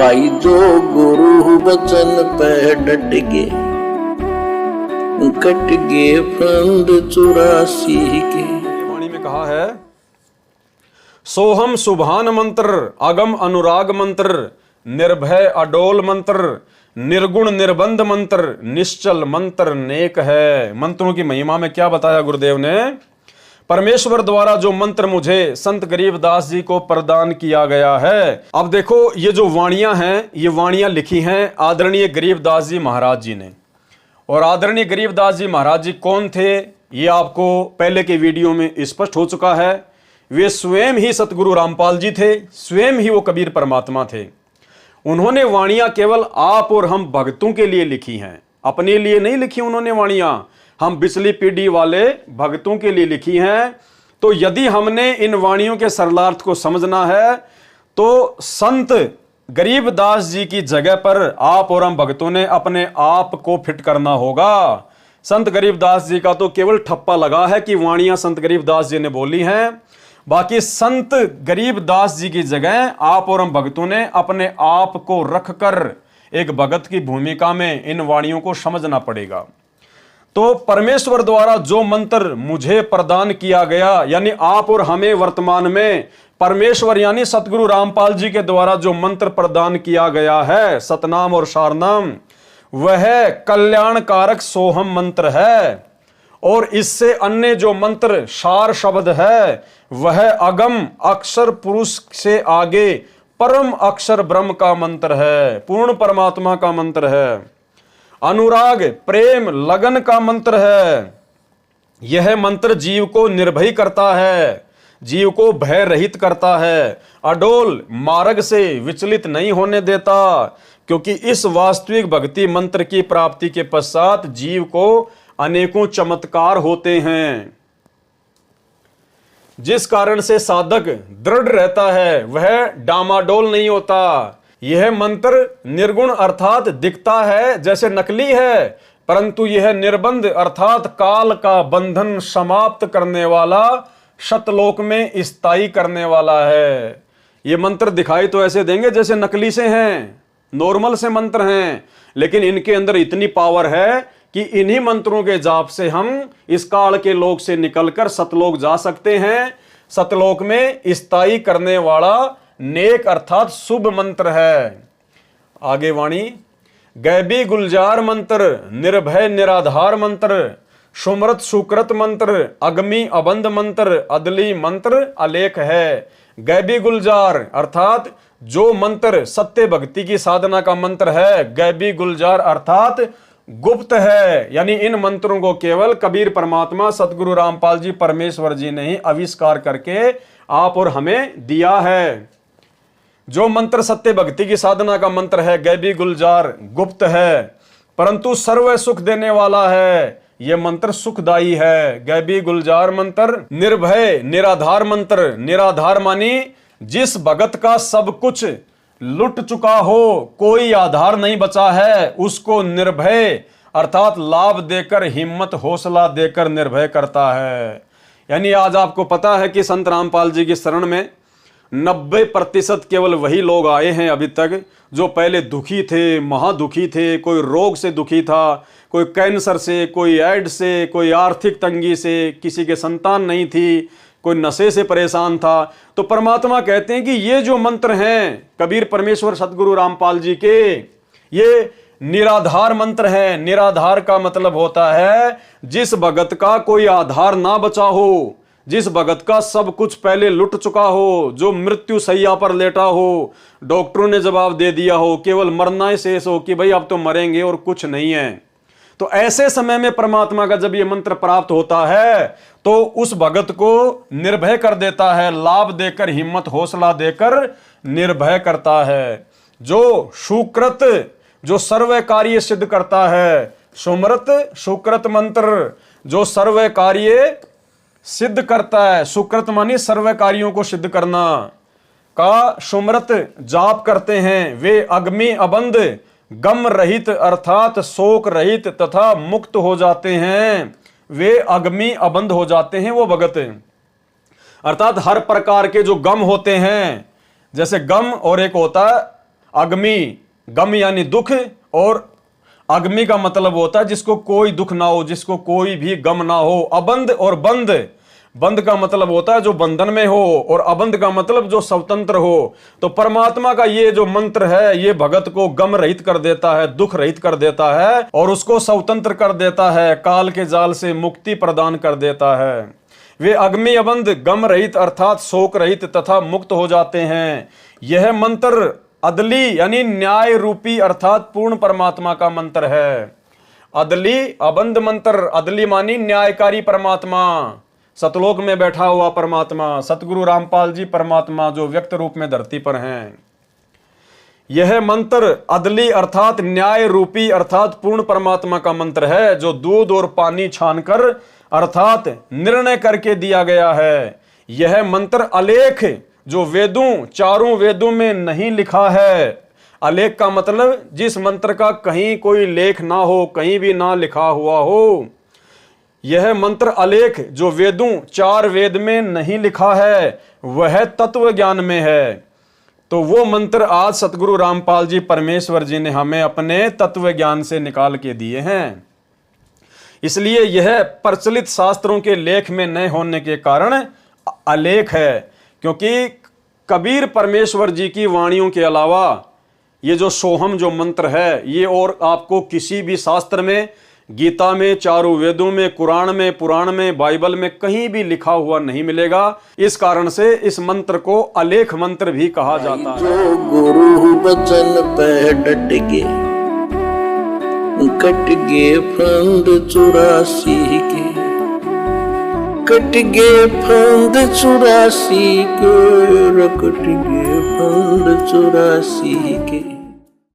भाई जो गुरु बचन पे डट गए, कट गए फंद 84 के। वाणी में कहा है, सोहम सुभान मंत्र, अगम अनुराग मंत्र, निर्भय अडोल मंत्र, निर्गुण निर्बंध मंत्र, निश्चल मंत्र नेक है। मंत्रों की महिमा में क्या बताया गुरुदेव ने? परमेश्वर द्वारा जो मंत्र मुझे संत गरीबदास जी को प्रदान किया गया है। अब देखो, ये जो वाणियां हैं, ये वाणियां लिखी हैं आदरणीय गरीबदास जी महाराज जी ने। और आदरणीय गरीबदास जी महाराज जी कौन थे, ये आपको पहले के वीडियो में स्पष्ट हो चुका है। वे स्वयं ही सतगुरु रामपाल जी थे, स्वयं ही वो कबीर परमात्मा थे। उन्होंने वाणियां केवल आप और हम भक्तों के लिए लिखी हैं, अपने लिए नहीं लिखी उन्होंने वाणियां, हम बिचली पीढ़ी वाले भक्तों के लिए लिखी हैं। तो यदि हमने इन वाणियों के सरलार्थ को समझना है तो संत गरीबदास जी की जगह पर आप और हम भक्तों ने अपने आप को फिट करना होगा। संत गरीबदास जी का तो केवल ठप्पा लगा है कि वाणियां संत गरीबदास जी ने बोली हैं, बाकी संत गरीबदास जी की जगह आप और हम भक्तों ने अपने आप को रखकर एक भगत की भूमिका में इन वाणियों को समझना पड़ेगा। तो परमेश्वर द्वारा जो मंत्र मुझे प्रदान किया गया, यानी आप और हमें वर्तमान में परमेश्वर यानी सतगुरु रामपाल जी के द्वारा जो मंत्र प्रदान किया गया है, सतनाम और सारनाम, वह कल्याणकारक सोहम मंत्र है। और इससे अन्य जो मंत्र सार शब्द है, वह अगम अक्षर पुरुष से आगे परम अक्षर ब्रह्म का मंत्र है, पूर्ण परमात्मा का मंत्र है। अनुराग प्रेम लगन का मंत्र है। यह मंत्र जीव को निर्भय करता है, जीव को भय रहित करता है, अडोल मार्ग से विचलित नहीं होने देता, क्योंकि इस वास्तविक भक्ति मंत्र की प्राप्ति के पश्चात जीव को अनेकों चमत्कार होते हैं, जिस कारण से साधक दृढ़ रहता है, वह डामाडोल नहीं होता। यह मंत्र निर्गुण अर्थात दिखता है जैसे नकली है, परंतु यह निर्बंध अर्थात काल का बंधन समाप्त करने वाला, शतलोक में स्थायी करने वाला है। ये मंत्र दिखाई तो ऐसे देंगे जैसे नकली से हैं, नॉर्मल से मंत्र हैं, लेकिन इनके अंदर इतनी पावर है कि इन्हीं मंत्रों के जाप से हम इस काल के लोक से निकलकर सतलोक जा सकते हैं। सतलोक में स्थायी करने वाला नेक अर्थात शुभ मंत्र है। आगे वाणी, गैबी गुलजार मंत्र, निर्भय निराधार मंत्र, सुमृत सुकृत मंत्र, अगमी अबंध मंत्र, अदली मंत्र अलेख है। गैबी गुलजार अर्थात जो मंत्र सत्य भक्ति की साधना का मंत्र है, गैबी गुलजार अर्थात गुप्त है, यानी इन मंत्रों को केवल कबीर परमात्मा सतगुरु रामपाल जी परमेश्वर जी ने ही आविष्कार करके आप और हमें दिया है। जो मंत्र सत्य भक्ति की साधना का मंत्र है, गैबी गुलजार गुप्त है, परंतु सर्व सुख देने वाला है। यह मंत्र सुखदायी है। गैबी गुलजार मंत्र निर्भय निराधार मंत्र, निराधार मानी जिस भगत का सब कुछ लुट चुका हो, कोई आधार नहीं बचा है, उसको निर्भय अर्थात लाभ देकर, हिम्मत हौसला देकर निर्भय करता है। यानी आज आपको पता है कि संत रामपाल जी की शरण में 90% केवल वही लोग आए हैं अभी तक जो पहले दुखी थे, महादुखी थे, कोई रोग से दुखी था, कोई कैंसर से, कोई एड्स से, कोई आर्थिक तंगी से, किसी के संतान नहीं थी, कोई नशे से परेशान था। तो परमात्मा कहते हैं कि ये जो मंत्र हैं कबीर परमेश्वर सतगुरु रामपाल जी के, ये निराधार मंत्र है। निराधार का मतलब होता है जिस भगत का कोई आधार ना बचा हो, जिस भगत का सब कुछ पहले लुट चुका हो, जो मृत्यु सैया पर लेटा हो, डॉक्टरों ने जवाब दे दिया हो, केवल मरना ही शेष हो कि भाई अब तो मरेंगे और कुछ नहीं है। तो ऐसे समय में परमात्मा का जब ये मंत्र प्राप्त होता है तो उस भगत को निर्भय कर देता है, लाभ देकर, हिम्मत हौसला देकर निर्भय करता है। जो सुकृत, जो सर्व कार्य सिद्ध करता है, सुमृत सुकृत मंत्र जो सर्व कार्य सिद्ध करता है। सुकृत मानी सर्व कार्यों को सिद्ध करना का सुमृत जाप करते हैं, वे अगमी अबंध गम रहित अर्थात शोक रहित तथा मुक्त हो जाते हैं। वे अगमी अबंध हो जाते हैं वो भगत, अर्थात हर प्रकार के जो गम होते हैं, जैसे गम और एक होता है अग्नि, गम यानी दुख, और अग्नि का मतलब होता है जिसको कोई दुख ना हो, जिसको कोई भी गम ना हो। अबंध और बंध, बंध का मतलब होता है जो बंधन में हो, और अबंध का मतलब जो स्वतंत्र हो। तो परमात्मा का ये जो मंत्र है ये भगत को गम रहित कर देता है, दुख रहित कर देता है, और उसको स्वतंत्र कर देता है, काल के जाल से मुक्ति प्रदान कर देता है। वे अग्नि अबंध गम रहित अर्थात शोक रहित तथा मुक्त हो जाते हैं। यह मंत्र अदली यानी न्याय रूपी अर्थात पूर्ण परमात्मा का मंत्र है। अदली अबंध मंत्र, अदली मानी न्यायकारी परमात्मा, सतलोक में बैठा हुआ परमात्मा, सतगुरु रामपाल जी परमात्मा जो व्यक्त रूप में धरती पर हैं। यह मंत्र अदली अर्थात न्याय रूपी अर्थात पूर्ण परमात्मा का मंत्र है, जो दूध और पानी छानकर अर्थात निर्णय करके दिया गया है। यह मंत्र अलेख जो वेदों, चारों वेदों में नहीं लिखा है। अलेख का मतलब जिस मंत्र का कहीं कोई लेख ना हो, कहीं भी ना लिखा हुआ हो। यह मंत्र अलेख जो वेदों, चार वेद में नहीं लिखा है, वह तत्व ज्ञान में है। तो वो मंत्र आज सतगुरु रामपाल जी परमेश्वर जी ने हमें अपने तत्व ज्ञान से निकाल के दिए हैं। इसलिए यह प्रचलित शास्त्रों के लेख में न होने के कारण अलेख है, क्योंकि कबीर परमेश्वर जी की वाणियों के अलावा ये जो सोहम जो मंत्र है ये और आपको किसी भी शास्त्र में, गीता में, चारों वेदों में, कुरान में, पुराण में, बाइबल में कहीं भी लिखा हुआ नहीं मिलेगा। इस कारण से इस मंत्र को अलेख मंत्र भी कहा जाता है। जो गुरु बचन पे डट गे, कट गे फंद 84 के, कट गे फंद 84 के, कट गे फंद 84 के।